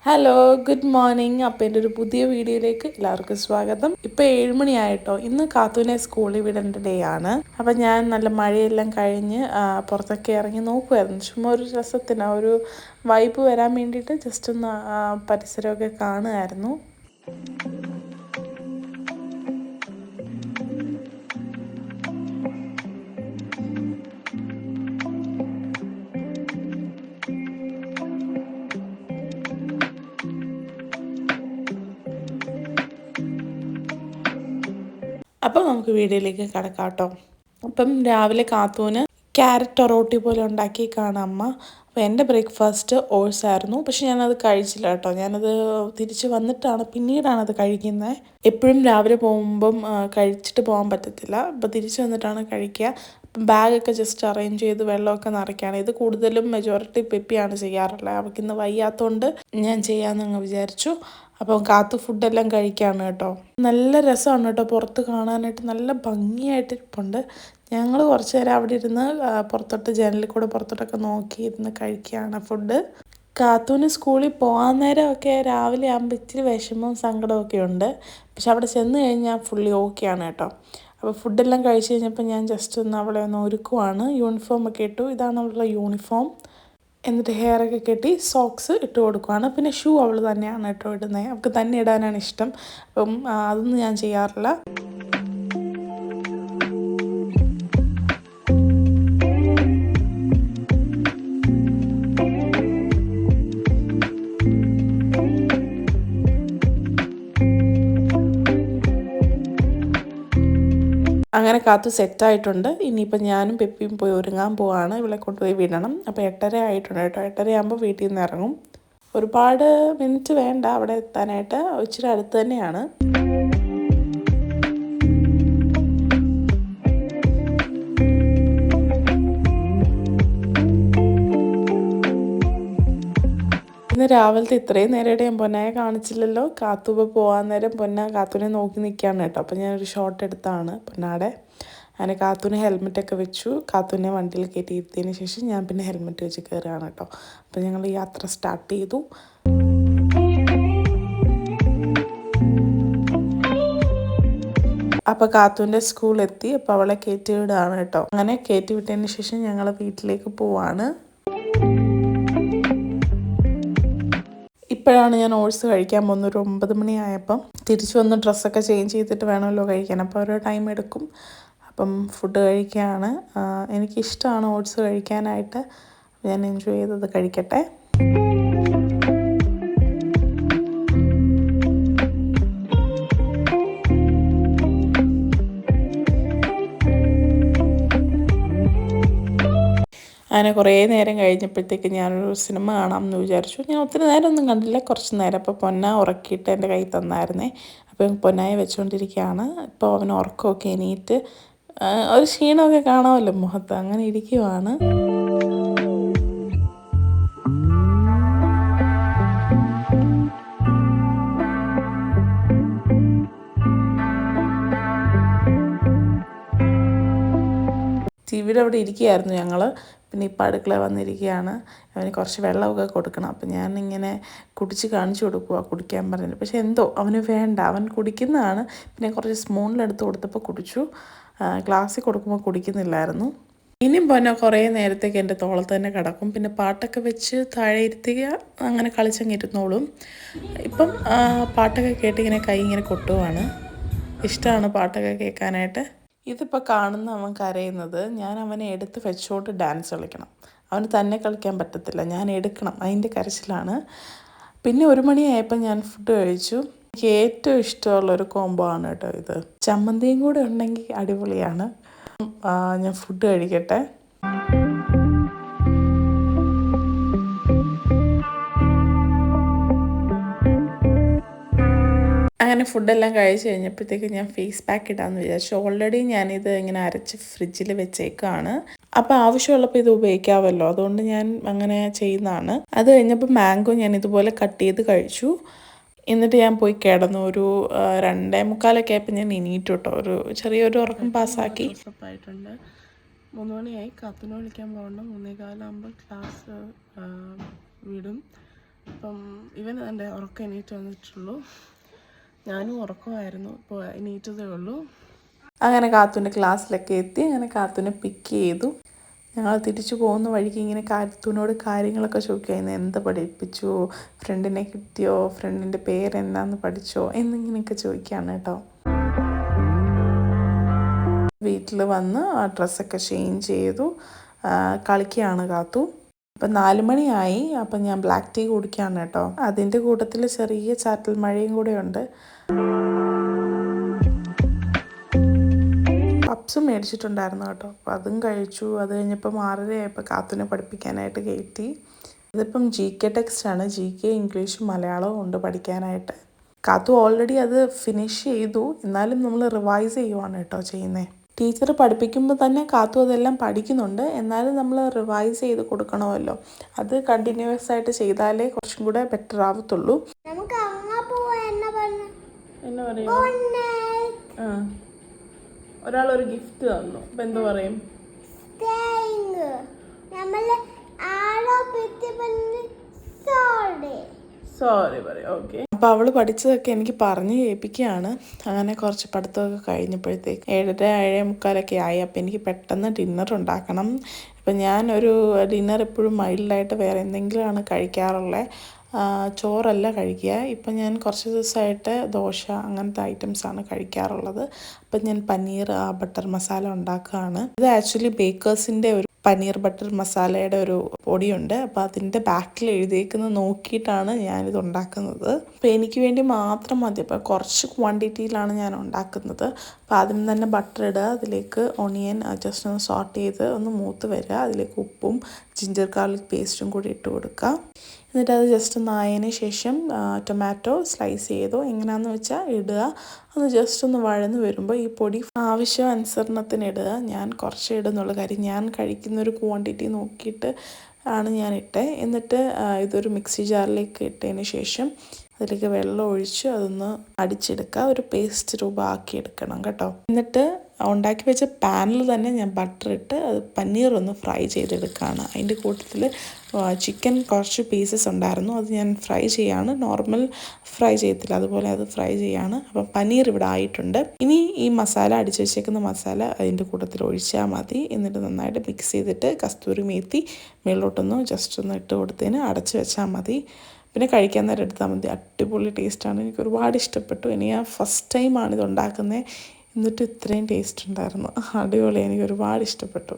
Hello, good morning. അപ്പോൾ എൻ്റെ ഒരു പുതിയ വീഡിയോയിലേക്ക് എല്ലാവർക്കും സ്വാഗതം. ഇപ്പോൾ 7 മണിയായിട്ടോ. ഇന്ന് കാത്തൂനെ സ്കൂളിൽ വിടേണ്ട ഡേ ആണ്. അപ്പം ഞാൻ നല്ല മഴയെല്ലാം കഴിഞ്ഞ് പുറത്തൊക്കെ ഇറങ്ങി നോക്കുമായിരുന്നു. ചുമ്മാ ഒരു രസത്തിന് ഒരു വൈബ് വരാൻ വേണ്ടിയിട്ട് ജസ്റ്റ് ഒന്ന് പരിസരമൊക്കെ കാണുമായിരുന്നു. അപ്പം നമുക്ക് വീഡിയോയിലേക്ക് കിടക്കാം കേട്ടോ. അപ്പം രാവിലെ കാത്തൂന് ക്യാരറ്റ് ഒറോട്ടി പോലെ ഉണ്ടാക്കി കാണാം അമ്മ. അപ്പോൾ എൻ്റെ ബ്രേക്ക്ഫാസ്റ്റ് ഓട്സ് ആയിരുന്നു. പക്ഷെ ഞാനത് കഴിച്ചില്ല കേട്ടോ. ഞാനത് തിരിച്ച് വന്നിട്ടാണ് പിന്നീടാണത് കഴിക്കുന്നത്. എപ്പോഴും രാവിലെ പോകുമ്പം കഴിച്ചിട്ട് പോകാൻ പറ്റത്തില്ല. അപ്പോൾ തിരിച്ച് വന്നിട്ടാണ് കഴിക്കുക. അപ്പം ബാഗൊക്കെ ജസ്റ്റ് അറേഞ്ച് ചെയ്ത് വെള്ളമൊക്കെ നിറയ്ക്കുകയാണ്. ഇത് കൂടുതലും മെജോറിറ്റി പെപ്പിയാണ് ചെയ്യാറുള്ളത്. അവൾക്കിന്ന് വയ്യാത്തതുകൊണ്ട് ഞാൻ ചെയ്യാമെന്നങ്ങ് വിചാരിച്ചു. അപ്പം കാത്തു ഫുഡെല്ലാം കഴിക്കുകയാണ് കേട്ടോ. നല്ല രസമാണ് കേട്ടോ, പുറത്ത് കാണാനായിട്ട് നല്ല ഭംഗിയായിട്ട് ഇരിപ്പുണ്ട്. ഞങ്ങൾ കുറച്ച് നേരം അവിടെ ഇരുന്ന് പുറത്തോട്ട് ജനലിൽ കൂടെ പുറത്തോട്ടൊക്കെ നോക്കി ഇരുന്ന് കഴിക്കുകയാണ് ഫുഡ്. കാത്തൂന് സ്കൂളിൽ പോകാൻ നേരമൊക്കെ രാവിലെ ആകുമ്പോൾ ഇച്ചിരി വിഷമവും സങ്കടമൊക്കെ ഉണ്ട്. പക്ഷെ അവിടെ ചെന്ന് കഴിഞ്ഞാൽ ഫുള്ളി ഓക്കെയാണ് കേട്ടോ. അപ്പോൾ ഫുഡെല്ലാം കഴിച്ച് കഴിഞ്ഞപ്പോൾ ഞാൻ ജസ്റ്റ് ഒന്ന് അവളെ ഒന്ന് ഒരുക്കുവാണ്. യൂണിഫോം ഒക്കെ ഇട്ടു. ഇതാണ് അവളുടെ യൂണിഫോം. എന്നിട്ട് ഹെയറൊക്കെ കെട്ടി സോക്സ് ഇട്ട് കൊടുക്കുകയാണ്. പിന്നെ ഷൂ അവൾ തന്നെയാണ് കേട്ടോ ഇടുന്നത്. അവൾക്ക് തന്നെ ഇടാനാണ് ഇഷ്ടം. അപ്പം അതൊന്നും ഞാൻ ചെയ്യാറില്ല. അങ്ങനെ കാത്തു സെറ്റായിട്ടുണ്ട്. ഇനിയിപ്പോൾ ഞാനും പെപ്പിയും പോയി ഒരുങ്ങാൻ പോവാണ്. ഇവളെ കൊണ്ടുപോയി വിടണം. അപ്പോൾ 8:30 ആയിട്ടുണ്ട് കേട്ടോ. 8:30 ആകുമ്പോൾ വീട്ടിൽ നിന്ന് ഇറങ്ങും. ഒരുപാട് മിനിറ്റ് വേണ്ട അവിടെ എത്താനായിട്ട്. ഇച്ചിരി അടുത്ത് തന്നെയാണ്. ഇന്ന് രാവിലത്തെ ഇത്രയും നേരമായിട്ട് ഞാൻ പൊന്നയെ കാണിച്ചില്ലല്ലോ. കാത്തു ഇപ്പോൾ പോകാൻ നേരം പൊന്ന കാത്തുവിനെ നോക്കി നിൽക്കുകയാണ് കേട്ടോ. അപ്പോൾ ഞാനൊരു ഷോട്ട് എടുത്താണ് പൊന്നാടെ. അങ്ങനെ കാത്തുവിന് ഹെൽമെറ്റൊക്കെ വെച്ചു. കാത്തുവിനെ വണ്ടിയിൽ കയറ്റി ഇരുത്തിയതിന് ശേഷം ഞാൻ പിന്നെ ഹെൽമെറ്റ് വെച്ച് കയറുകയാണ് കേട്ടോ. അപ്പോൾ ഞങ്ങൾ യാത്ര സ്റ്റാർട്ട് ചെയ്തു. അപ്പോൾ കാത്തുവിൻ്റെ സ്കൂളെത്തി. അപ്പോൾ അവളെ കയറ്റി വിടുകയാണ് കേട്ടോ. അങ്ങനെ കയറ്റി വിട്ടതിന് ശേഷം ഞങ്ങൾ വീട്ടിലേക്ക് പോവാണ്. ഇപ്പോഴാണ് ഞാൻ ഓട്സ് കഴിക്കാൻ പോകുന്നത്. ഒരു 9 മണിയായപ്പം തിരിച്ചു വന്ന് ഡ്രസ്സൊക്കെ ചേഞ്ച് ചെയ്തിട്ട് വേണമല്ലോ കഴിക്കാൻ. അപ്പോൾ ഒരു ടൈം എടുക്കും. അപ്പം ഫുഡ് കഴിക്കുകയാണ്. എനിക്കിഷ്ടമാണ് ഓട്സ് കഴിക്കാനായിട്ട്. ഞാൻ എൻജോയ് ചെയ്തത് കഴിക്കട്ടെ. അങ്ങനെ കുറേ നേരം കഴിഞ്ഞപ്പോഴത്തേക്ക് ഞാനൊരു സിനിമ കാണാമെന്ന് വിചാരിച്ചു. ഞാൻ ഒത്തിരി നേരമൊന്നും കണ്ടില്ല, കുറച്ച് നേരം. അപ്പോൾ പൊന്ന ഉറക്കിയിട്ട് എൻ്റെ കയ്യിൽ തന്നായിരുന്നേ. അപ്പോൾ പൊന്നായി വെച്ചുകൊണ്ടിരിക്കുകയാണ്. ഇപ്പോൾ അവന് ഉറക്കമൊക്കെ എണീറ്റ് ഒരു ക്ഷീണമൊക്കെ കാണാമല്ലോ മുഖത്ത്. അങ്ങനെ ഇരിക്കുവാണ്. ടിവിയുടെ അവിടെ ഇരിക്കുകയായിരുന്നു ഞങ്ങൾ. പിന്നെ ഇപ്പോൾ അടുക്കള വന്നിരിക്കുകയാണ്. അവന് കുറച്ച് വെള്ളമൊക്കെ കൊടുക്കണം. അപ്പം ഞാനിങ്ങനെ കുടിച്ച് കാണിച്ചു കൊടുക്കുക, കുടിക്കാൻ പറഞ്ഞിട്ട്. പക്ഷെ എന്തോ അവന് വേണ്ട. അവൻ കുടിക്കുന്നതാണ്. പിന്നെ കുറച്ച് സ്പൂണിലെടുത്ത് കൊടുത്തപ്പോൾ കുടിച്ചു. ഗ്ലാസ്സിൽ കൊടുക്കുമ്പോൾ കുടിക്കുന്നില്ലായിരുന്നു. ഇനിയും പൊന്നെ കുറേ നേരത്തേക്ക് എൻ്റെ തോളത്ത് തന്നെ കിടക്കും. പിന്നെ പാട്ടൊക്കെ വെച്ച് താഴെ ഇരുത്തുക, അങ്ങനെ കളിച്ചങ്ങ് ഇരുന്നോളും. ഇപ്പം പാട്ടൊക്കെ കേട്ടിങ്ങനെ കൈ ഇങ്ങനെ കൊട്ടുവാണ്. ഇഷ്ടമാണ് പാട്ടൊക്കെ കേൾക്കാനായിട്ട്. ഇതിപ്പോൾ കാണുന്ന അവൻ കരയുന്നത്. ഞാൻ അവനെ എടുത്ത് വെച്ചോട്ട് ഡാൻസ് കളിക്കണം. അവന് തന്നെ കളിക്കാൻ പറ്റത്തില്ല, ഞാൻ എടുക്കണം. അതിൻ്റെ കരച്ചിലാണ്. പിന്നെ 1 മണിയായപ്പോൾ ഞാൻ ഫുഡ് കഴിച്ചു. എനിക്ക് ഏറ്റവും ഇഷ്ടമുള്ളൊരു കോംബോ ആണ് കേട്ടോ ഇത്. ചമ്മന്തിയും കൂടെ ഉണ്ടെങ്കിൽ അടിപൊളിയാണ്. ഞാൻ ഫുഡ് കഴിക്കട്ടെ. അങ്ങനെ ഫുഡെല്ലാം കഴിച്ച് കഴിഞ്ഞപ്പോഴത്തേക്ക് ഞാൻ ഫേസ് പാക്ക് ഇടാമെന്ന് വിചാരിച്ചു. ഓൾറെഡി ഞാനിത് ഇങ്ങനെ അരച്ച് ഫ്രിഡ്ജിൽ വെച്ചേക്കാണ്. അപ്പോൾ ആവശ്യമുള്ളപ്പോൾ ഇത് ഉപയോഗിക്കാമല്ലോ, അതുകൊണ്ട് ഞാൻ അങ്ങനെ ചെയ്യുന്നതാണ്. അത് കഴിഞ്ഞപ്പോൾ മാംഗോ ഞാൻ ഇതുപോലെ കട്ട് ചെയ്ത് കഴിച്ചു. എന്നിട്ട് ഞാൻ പോയി കിടന്നു. ഒരു 2:45 ആയപ്പോൾ ഞാൻ എണീറ്റു കേട്ടോ. ഒരു ചെറിയൊരു ഉറക്കം പാസ്സാക്കി. 3 മണിയായി. കാത്തുനെ വിളിക്കാൻ പോകണം. 3:15 ക്ലാസ് വിടും. അപ്പം ഇവൻ എൻ്റെ ഉറക്കം എണീറ്റ് വന്നിട്ടുള്ളൂ. ഞാനും ഉറക്കമായിരുന്നു, ഇപ്പോൾ എണീറ്റതേ ഉള്ളൂ. അങ്ങനെ കാത്തുൻ്റെ ക്ലാസ്സിലൊക്കെ എത്തി. അങ്ങനെ കാത്തുനെ പിക്ക് ചെയ്തു. ഞങ്ങൾ തിരിച്ചു പോകുന്ന വഴിക്ക് ഇങ്ങനെ കാത്തുനോട് കാര്യങ്ങളൊക്കെ ചോദിക്കുമായിരുന്നു. എന്ത് പഠിപ്പിച്ചു, ഫ്രണ്ടിനെ കിട്ടിയോ, ഫ്രണ്ടിൻ്റെ പേരെന്താന്ന് പഠിച്ചോ എന്നിങ്ങനെയൊക്കെ ചോദിക്കുകയാണ് കേട്ടോ. വീട്ടിൽ വന്ന് ആ ഡ്രസ്സൊക്കെ ചേഞ്ച് ചെയ്തു. കളിക്കുകയാണ് കാത്തു. അപ്പം 4 മണിയായി. അപ്പം ഞാൻ ബ്ലാക്ക് ടീ കുടിക്കുകയാണ് കേട്ടോ. അതിൻ്റെ കൂട്ടത്തിൽ ചെറിയ ചാറ്റൽ മഴയും കൂടെ ഉണ്ട്. പപ്സും മേടിച്ചിട്ടുണ്ടായിരുന്നു കേട്ടോ. അപ്പോൾ അതും കഴിച്ചു. അത് കഴിഞ്ഞപ്പോൾ 6:30 കാത്തുനെ പഠിപ്പിക്കാനായിട്ട് കയറ്റി. ഇതിപ്പം GK ടെക്സ്റ്റാണ്. GK ഇംഗ്ലീഷും മലയാളവും ഉണ്ട് പഠിക്കാനായിട്ട്. കാത്തു ഓൾറെഡി അത് ഫിനിഷ് ചെയ്തു. എന്നാലും നമ്മൾ റിവൈസ് ചെയ്യുവാണ് കേട്ടോ ചെയ്യുന്നത്. ടീച്ചർ പഠിപ്പിക്കുമ്പോൾ തന്നെ കാത്തു അതെല്ലാം പഠിക്കുന്നുണ്ട്. എന്നാലും നമ്മൾ റിവൈസ് ചെയ്ത് കൊടുക്കണമല്ലോ. അത് കണ്ടിന്യൂസ് ആയിട്ട് ചെയ്താലേ കുറച്ചും കൂടെ ബെറ്റർ ആവത്തുള്ളൂ. എന്നാ പറയുക, ഒരാളൊരു ഗിഫ്റ്റ് തന്നു. അപ്പം എന്തു പറയും? സോറി പറയും. ഓക്കെ. അപ്പോൾ അവൾ പഠിച്ചതൊക്കെ എനിക്ക് പറഞ്ഞ് കേൾപ്പിക്കുകയാണ്. അങ്ങനെ കുറച്ച് പഠിത്തമൊക്കെ കഴിഞ്ഞപ്പോഴത്തേക്ക് 7:30-7:45 ആയി. അപ്പോൾ എനിക്ക് പെട്ടെന്ന് ഡിന്നർ ഉണ്ടാക്കണം. അപ്പം ഞാനൊരു ഡിന്നർ എപ്പോഴും മൈൽഡായിട്ട് വേറെ എന്തെങ്കിലുമാണ് കഴിക്കാറുള്ളത്. ചോറല്ല കഴിക്കുക. ഇപ്പം ഞാൻ കുറച്ച് ദിവസമായിട്ട് ദോശ അങ്ങനത്തെ ഐറ്റംസാണ് കഴിക്കാറുള്ളത്. അപ്പം ഞാൻ പനീർ ബട്ടർ മസാല ഉണ്ടാക്കുകയാണ്. ഇത് ആക്ച്വലി ബേക്കേഴ്സിൻ്റെ ഒരു പനീർ ബട്ടർ മസാലയുടെ ഒരു പൊടിയുണ്ട്. അപ്പോൾ അതിൻ്റെ ബാക്കിൽ എഴുതിയേക്കുന്നത് നോക്കിയിട്ടാണ് ഞാനിത് ഉണ്ടാക്കുന്നത്. അപ്പോൾ എനിക്ക് വേണ്ടി മാത്രം മതി. അപ്പോൾ കുറച്ച് ക്വാണ്ടിറ്റിയിലാണ് ഞാൻ ഉണ്ടാക്കുന്നത്. അപ്പോൾ ആദ്യം തന്നെ ബട്ടർ ഇടുക, അതിലേക്ക് ഓണിയൻ ജസ്റ്റ് ഒന്ന് സോട്ട് ചെയ്ത് ഒന്ന് മൂത്ത് വരിക, അതിലേക്ക് ഉപ്പും ജിഞ്ചർ ഗാർലിക് പേസ്റ്റും കൂടി ഇട്ട് കൊടുക്കുക. എന്നിട്ട് അത് ജസ്റ്റ് ഒന്ന് ആയതിന് ശേഷം ടൊമാറ്റോ സ്ലൈസ് ചെയ്തോ എങ്ങനെയാണെന്ന് വെച്ചാൽ ഇടുക. അത് ജസ്റ്റ് ഒന്ന് വഴന്ന് വരുമ്പോൾ ഈ പൊടി ആവശ്യാനുസരണത്തിന് ഇടുക. ഞാൻ കുറച്ച് ഇടുന്നുള്ള കാര്യം, ഞാൻ കഴിക്കുന്നൊരു ക്വാണ്ടിറ്റി നോക്കിയിട്ട് ആണ് ഞാൻ ഇട്ടത്. എന്നിട്ട് ഇതൊരു മിക്സി ജാറിലേക്ക് ഇട്ടതിന് ശേഷം അതിലേക്ക് വെള്ളം ഒഴിച്ച് അതൊന്ന് അടിച്ചെടുക്കുക. ഒരു പേസ്റ്റ് രൂപമാക്കി എടുക്കണം കേട്ടോ. എന്നിട്ട് ഉണ്ടാക്കി വെച്ച പാനിൽ തന്നെ ഞാൻ ബട്ടർ ഇട്ട് അത് പനീർ ഒന്ന് ഫ്രൈ ചെയ്തെടുക്കുകയാണ്. അതിൻ്റെ കൂട്ടത്തിൽ ചിക്കൻ കുറച്ച് പീസസ് ഉണ്ടായിരുന്നു, അത് ഞാൻ ഫ്രൈ ചെയ്യാണ്. നോർമൽ ഫ്രൈ ചെയ്യത്തില്ല, അതുപോലെ അത് ഫ്രൈ ചെയ്യാണ്. അപ്പം പനീർ ഇവിടെ ആയിട്ടുണ്ട്. ഇനി ഈ മസാല അടിച്ച് വെച്ചേക്കുന്ന മസാല അതിൻ്റെ കൂട്ടത്തിൽ ഒഴിച്ചാൽ മതി. എന്നിട്ട് നന്നായിട്ട് മിക്സ് ചെയ്തിട്ട് കസ്തൂരി മേത്തി മേളിലോട്ടൊന്ന് ജസ്റ്റ് ഒന്ന് ഇട്ട് കൊടുത്തതിന് അടച്ച് വെച്ചാൽ മതി. പിന്നെ കഴിക്കാൻ നേരം എടുത്താൽ മതി. അടിപൊളി ടേസ്റ്റാണ്. എനിക്ക് ഒരുപാട് ഇഷ്ടപ്പെട്ടു. ഇനി ഞാൻ ഫസ്റ്റ് ടൈമാണ് ഇത് ഉണ്ടാക്കുന്നത്, എന്നിട്ട് ഇത്രയും ടേസ്റ്റ് ഉണ്ടായിരുന്നു. അടിപൊളി, എനിക്ക് ഒരുപാട് ഇഷ്ടപ്പെട്ടു.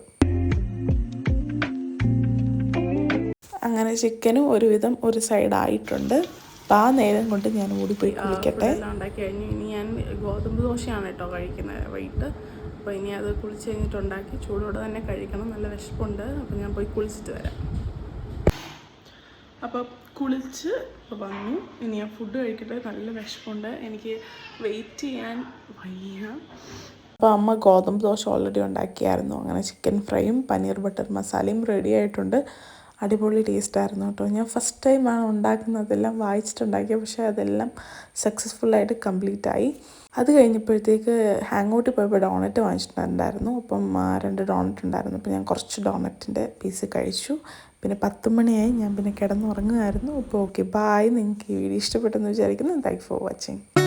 അങ്ങനെ ചിക്കനും ഒരുവിധം ഒരു സൈഡായിട്ടുണ്ട്. അപ്പോൾ ആ നേരം കൊണ്ട് ഞാൻ ഓടിപ്പോയി കുളിക്കട്ടെ. ഉണ്ടാക്കി കഴിഞ്ഞു. ഇനി ഞാൻ ഗോതമ്പ് ദോശയാണ് കേട്ടോ കഴിക്കുന്നത് വൈകിട്ട്. അപ്പോൾ ഇനി അത് കുളിച്ച് കഴിഞ്ഞിട്ട് ഉണ്ടാക്കി ചൂടോടെ തന്നെ കഴിക്കണം. നല്ല വിശപ്പുണ്ട്. അപ്പോൾ ഞാൻ പോയി കുളിച്ചിട്ട് വരാം. അപ്പോൾ കുളിച്ച് വന്നു. ഇനി ഞാൻ ഫുഡ് കഴിക്കട്ടെ. നല്ല വിശപ്പുണ്ട്, എനിക്ക് വെയിറ്റ് ചെയ്യാൻ വയ്യ. അപ്പോൾ അമ്മ ഗോതമ്പ് ദോശ ഓൾറെഡി ഉണ്ടാക്കിയായിരുന്നു. അങ്ങനെ ചിക്കൻ ഫ്രൈയും പനീർ ബട്ടർ മസാലയും റെഡി ആയിട്ടുണ്ട്. അടിപൊളി ടേസ്റ്റായിരുന്നു കേട്ടോ. ഞാൻ ഫസ്റ്റ് ടൈമാണ് ഉണ്ടാക്കുന്നതെല്ലാം വായിച്ചിട്ടുണ്ടാക്കിയത്, പക്ഷേ അതെല്ലാം സക്സസ്ഫുള്ളായിട്ട് കംപ്ലീറ്റ് ആയി. അത് കഴിഞ്ഞപ്പോഴത്തേക്ക് ഹാങ് ഔട്ടിൽ പോയപ്പോൾ ഡോണറ്റ് വാങ്ങിച്ചിട്ടുണ്ടായിരുന്നു. അപ്പം 2 ഡോണറ്റ് ഉണ്ടായിരുന്നു. അപ്പോൾ ഞാൻ കുറച്ച് ഡോണറ്റിൻ്റെ പീസ് കഴിച്ചു. പിന്നെ 10 മണിയായി. ഞാൻ പിന്നെ കിടന്നുറങ്ങുമായിരുന്നു. അപ്പോൾ ഓക്കെ, ബായ്. നിങ്ങൾക്ക് ഈ വീഡിയോ ഇഷ്ടപ്പെട്ടെന്ന് വിചാരിക്കുന്നു. Thank for watching.